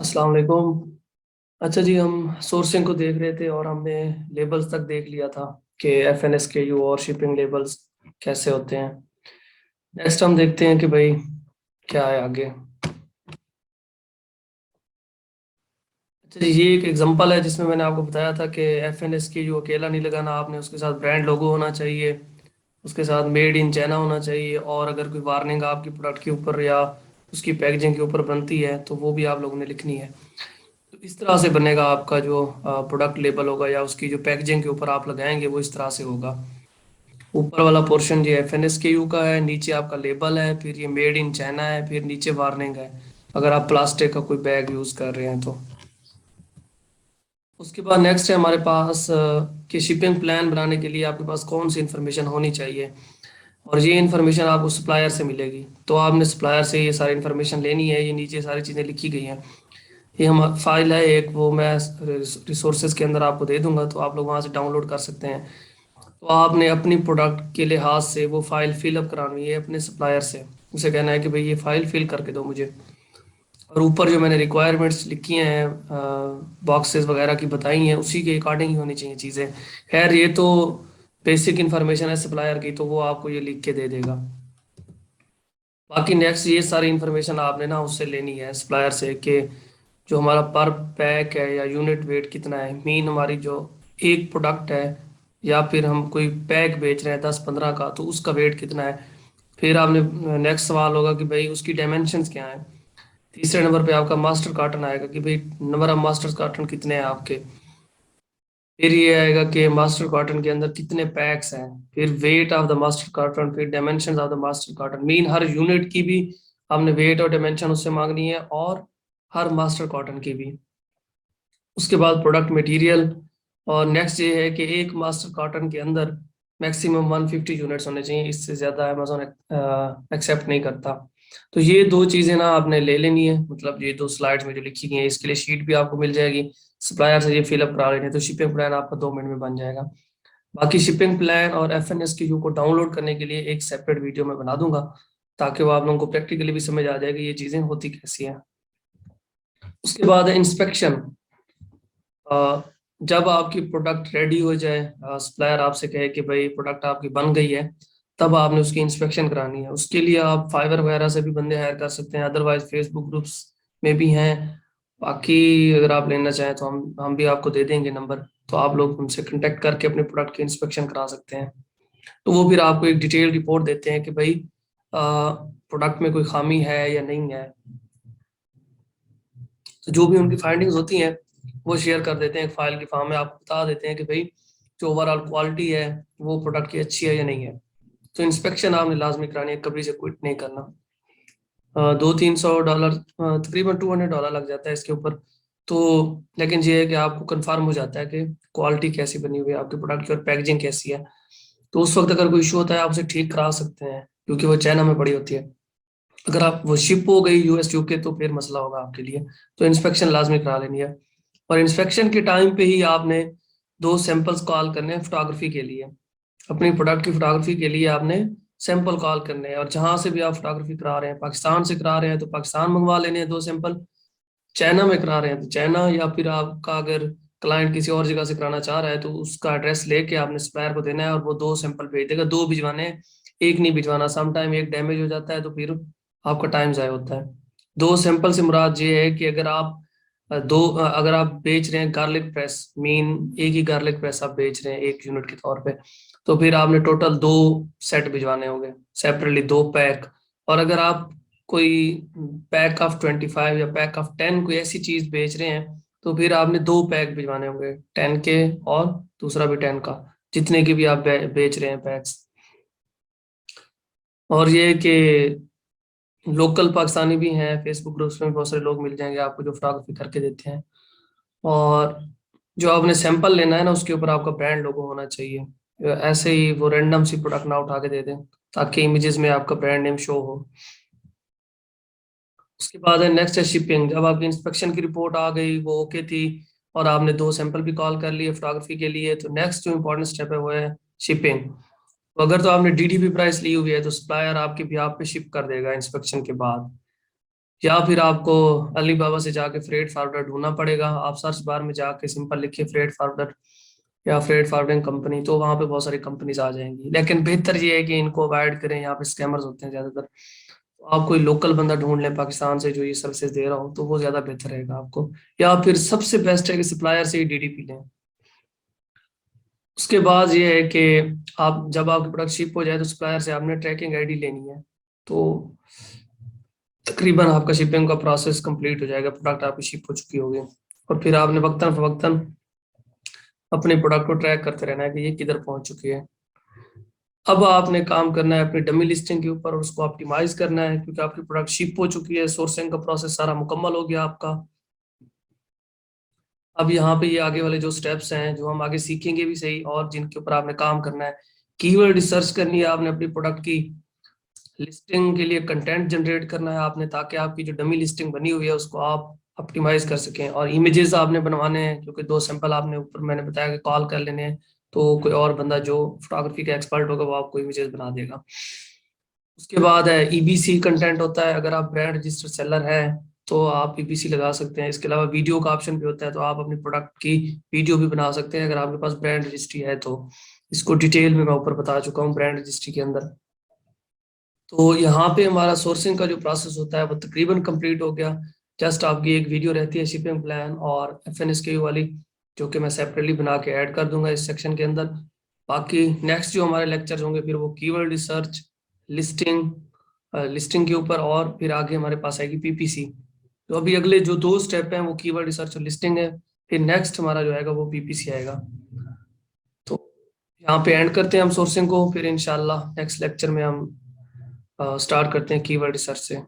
अस्सलाम वालेकुम। अच्छा जी, हम सोर्सिंग को देख रहे थे और हमने लेबल्स तक देख लिया था कि FNSKU और शिपिंग लेबल्स कैसे होते हैं। नेक्स्ट हम देखते हैं कि भाई क्या है आगे। अच्छा जी, ये एक एग्जांपल है जिसमें मैंने आपको बताया था कि FNSKU अकेला नहीं लगाना आपने, उसके साथ ब्रांड लोगो होना चाहिए, उसके साथ मेड इन चाइना होना चाहिए, और अगर कोई वार्निंग आपकी प्रोडक्ट के ऊपर या उसकी पैकेजिंग के ऊपर बनती है तो वो भी आप लोगों ने लिखनी है। तो इस तरह से बनेगा आपका जो प्रोडक्ट लेबल होगा या उसकी जो पैकेजिंग के ऊपर आप लगाएंगे वो इस तरह से होगा। ऊपर वाला पोर्शन ये FNSKU का है, नीचे आपका लेबल है, फिर ये मेड इन चाइना है, फिर नीचे वार्निंग है अगर आप प्लास्टिक का कोई बैग यूज कर रहे हैं तो। उसके बाद नेक्स्ट है हमारे पास कि शिपिंग प्लान बनाने के लिए आपके पास कौन सी इन्फॉर्मेशन होनी चाहिए, और ये इन्फॉर्मेशन आपको सप्लायर से मिलेगी। तो आपने सप्लायर से ये सारी इन्फॉर्मेशन लेनी है। ये नीचे सारी चीज़ें लिखी गई हैं। ये हम फाइल है एक, वो मैं रिसोर्सेज के अंदर आपको दे दूंगा तो आप लोग वहाँ से डाउनलोड कर सकते हैं। तो आपने अपनी प्रोडक्ट के लिहाज से वो फाइल फिल अप करानी है अपने सप्लायर से। उसे कहना है कि भाई ये फाइल फिल करके दो मुझे। और ऊपर जो मैंने रिक्वायरमेंट्स लिखी हैं, बॉक्सेस वगैरह की बताई हैं, उसी के अकॉर्डिंग ही होनी चाहिए चीज़ें। खैर ये तो बेसिक इन्फॉर्मेशन है सप्लायर की, तो वो आपको ये लिख के दे देगा। बाकी नेक्स्ट ये सारी इन्फॉर्मेशन आपने ना उससे लेनी है सप्लायर से कि जो हमारा पर पैक है या यूनिट वेट कितना है, मीन हमारी जो एक प्रोडक्ट है या फिर हम कोई पैक बेच रहे हैं 10-15 का, तो उसका वेट कितना है। फिर आपने नेक्स्ट सवाल होगा कि भाई उसकी डायमेंशंस क्या है। तीसरे नंबर पे आपका मास्टर कार्टन आएगा कि भाई नंबर ऑफ मास्टर कार्टन कितने हैं आपके। फिर ये आएगा कि मास्टर कार्टन के अंदर कितने पैक्स हैं। फिर weight of the master carton, फिर dimension of the master carton, mean हर यूनिट की भी हमने वेट और डायमेंशन उससे मांगनी है, और हर मास्टर कार्टन की भी। उसके बाद प्रोडक्ट मटेरियल। और नेक्स्ट ये है कि एक मास्टर कार्टन के अंदर मैक्सिमम 150 यूनिट्स होने चाहिए, इससे ज़्यादा अमेजोन एक्सेप्ट नहीं करता। तो ये दो चीज़ें ना आपने ले लेनी है, मतलब ये दो स्लाइड्स में जो लिखी गई है, इसके लिए शीट भी आपको मिल जाएगी। सप्लायर से ये फिलअप करा लेने, तो शिपिंग प्लान आपका 2 मिनट में बन जाएगा। बाकी शिपिंग प्लान और FNSKU को डाउनलोड करने के लिए एक सेपरेट वीडियो मैं बना दूंगा, ताकि वो आप लोगों को प्रैक्टिकली भी समझ आ जाएगी ये चीज़ें होती कैसी हैं। उसके बाद इंस्पेक्शन। जब आपकी प्रोडक्ट रेडी हो जाए, सप्लायर आपसे कहे कि भाई प्रोडक्ट आपकी बन गई है, तब आपने उसकी इंस्पेक्शन करानी है। उसके लिए आप फाइवर वगैरह से भी बंदे हायर कर सकते हैं, अदरवाइज फेसबुक ग्रुप्स में भी हैं। बाकी अगर आप लेना चाहें तो हम भी आपको दे देंगे नंबर, तो आप लोग उनसे कांटेक्ट करके अपने प्रोडक्ट की इंस्पेक्शन करा सकते हैं। तो वो फिर आपको एक डिटेल रिपोर्ट देते हैं कि भाई प्रोडक्ट में कोई खामी है या नहीं है। तो जो भी उनकी फाइंडिंग्स होती हैं वो शेयर कर देते हैं एक फाइल की फॉर्म में, आपको बता देते हैं कि भाई जो ओवरऑल क्वालिटी है वो प्रोडक्ट की अच्छी है या नहीं है। तो इंस्पेक्शन आपने लाजमी करानी है, कभी से क्विट नहीं करना। 200-300 डॉलर, तकरीबन $200 लग जाता है इसके ऊपर। तो लेकिन ये है कि आपको कंफर्म हो जाता है कि क्वालिटी कैसी बनी हुई है आपके प्रोडक्ट की और पैकेजिंग कैसी है। तो उस वक्त अगर कोई इशू होता है आप उसे ठीक करा सकते हैं, क्योंकि वो चाइना में पड़ी होती है। अगर आप वो शिप हो गई US UK तो फिर मसला होगा आपके लिए। तो इंस्पेक्शन लाजमी करा लेनी है। और इंस्पेक्शन के टाइम पे ही आपने 2 सैंपल्स कॉल करने हैं फोटोग्राफी के लिए। अपनी प्रोडक्ट की फोटोग्राफी के लिए आपने सैंपल कॉल करने हैं, और जहां से भी आप फोटोग्राफी करा रहे हैं, पाकिस्तान से करा रहे हैं तो पाकिस्तान मंगवा लेने हैं 2 सैंपल, चाइना में करा रहे हैं तो चाइना, या फिर आपका अगर क्लाइंट किसी और जगह से कराना चाह रहा है तो उसका एड्रेस लेके आपने सप्लायर को देना है, और वो 2 सैंपल भेज देगा। 2 भिजवाने हैं, एक नहीं भिजवाना। सम टाइम एक डैमेज हो जाता है तो फिर आपका टाइम ज़ाया होता है। 2 सैंपल से मुराद ये है कि अगर आप बेच रहे हैं गार्लिक प्रेस, मीन एक ही गार्लिक प्रेस आप बेच रहे हैं एक यूनिट के तौर पे, तो फिर आपने टोटल 2 सेट भिजवाने होंगे सेपरेटली, 2 पैक। और अगर आप कोई पैक ऑफ 25 या पैक ऑफ 10 कोई ऐसी चीज बेच रहे हैं, तो फिर आपने 2 पैक भिजवाने होंगे 10 के, और दूसरा भी 10 का, जितने की भी आप बेच रहे हैं पैक्स। और ये है कि लोकल पाकिस्तानी भी हैं, फेसबुक ग्रुप्स में बहुत सारे लोग मिल जाएंगे आपको जो फोटोग्राफी करके देते हैं। और जो आपने सैंपल लेना है ना उसके ऊपर आपका ब्रांड लोगो होना चाहिए। ऐसे ही वो रैंडम सी प्रोडक्ट ना उठा के दे दें, ताकि इमेजेस में आपका ब्रांड नेम शो हो। उसके बाद है नेक्स्ट है शिपिंग। जब आपकी इंस्पेक्शन की रिपोर्ट आ गई, वो ओके थी, और आपने 2 सैंपल भी कॉल कर लिए फोटोग्राफी के लिए, तो नेक्स्ट जो इम्पोर्टेंट स्टेप है वो है शिपिंग। तो अगर तो आपने DDP प्राइस ली हुई है तो सप्लायर आपके भी आप पे शिप कर देगा इंस्पेक्शन के बाद। या फिर आपको अलीबाबा से जाके फ्रेट फॉरवर्डर ढूंढना पड़ेगा। आप सर्च बार में जाके सिंपल लिखिए फ्रेट फॉरवर्डर या फ्रेट फॉरवर्डिंग कंपनी, तो वहां पे बहुत सारी कंपनीज आ जाएंगी। लेकिन बेहतर ये है कि इनको अवॉइड करें, यहाँ पे स्कैमर्स होते हैं ज्यादातर। तो आप कोई लोकल बंदा ढूंढ लें पाकिस्तान से जो ये सर्विसेज दे रहा हो, तो वो ज्यादा बेहतर रहेगा आपको। या फिर सबसे बेस्ट है कि सप्लायर से ही डीडीपी लें। उसके बाद ये है कि आप जब आपकी प्रोडक्ट शिप हो जाए तो सप्लायर से आपने ट्रैकिंग आईडी लेनी है। तो तकरीबन आपका शिपिंग का प्रोसेस कंप्लीट हो जाएगा, प्रोडक्ट आपकी शिप हो चुकी होगी। और फिर आपने वक्तन फवक्तन अपने प्रोडक्ट को ट्रैक करते रहना है कि ये किधर पहुंच चुकी है। अब आपने काम करना है अपनी डमी लिस्टिंग के ऊपर, उसको ऑप्टिमाइज करना है, क्योंकि आपकी प्रोडक्ट शिप हो चुकी है, सोर्सिंग का प्रोसेस सारा मुकम्मल हो गया आपका। अब यहाँ पे ये आगे वाले जो स्टेप्स हैं जो हम आगे सीखेंगे भी सही, और जिनके ऊपर आपने काम करना है, कीवर्ड रिसर्च करनी है आपने अपनी प्रोडक्ट की। लिस्टिंग के लिए कंटेंट जनरेट करना है आपने, ताकि आपकी जो डमी लिस्टिंग बनी हुई है उसको आप ऑप्टिमाइज कर सकें। और इमेजेस आपने बनवाने हैं, क्योंकि 2 सैंपल आपने ऊपर मैंने बताया कि कॉल कर लेने हैं, तो कोई और बंदा जो फोटोग्राफी का एक्सपर्ट होगा वो आपको इमेजेस बना देगा। उसके बाद है ईबीसी कंटेंट होता है। अगर आप ब्रांड रजिस्टर सेलर है तो आप ईबीसी लगा सकते हैं। इसके अलावा वीडियो का ऑप्शन भी होता है, तो आप अपनी प्रोडक्ट की वीडियो भी बना सकते हैं अगर आपके पास ब्रांड रजिस्ट्री है तो। इसको डिटेल में मैं ऊपर बता चुका हूँ ब्रांड रजिस्ट्री के अंदर। तो यहाँ पे हमारा सोर्सिंग का जो प्रोसेस होता है वो तकरीबन कंप्लीट हो गया। जस्ट आपकी एक वीडियो रहती है शिपिंग प्लान और एफएनएसके वाली, जो कि मैं सेपरेटली बना के ऐड कर दूंगा इस सेक्शन के अंदर। बाकी नेक्स्ट जो हमारे लेक्चर होंगे फिर वो कीवर्ड रिसर्च, लिस्टिंग, लिस्टिंग के ऊपर, और फिर आगे हमारे पास आएगी पीपीसी। तो अभी अगले जो 2 स्टेप हैं वो कीवर्ड रिसर्च और लिस्टिंग है। फिर नेक्स्ट हमारा जो आएगा वो पीपीसी आएगा। तो यहाँ पे एंड करते हैं हम सोर्सिंग को, फिर इंशाल्लाह नेक्स्ट लेक्चर में हम स्टार्ट करते हैं कीवर्ड रिसर्च से।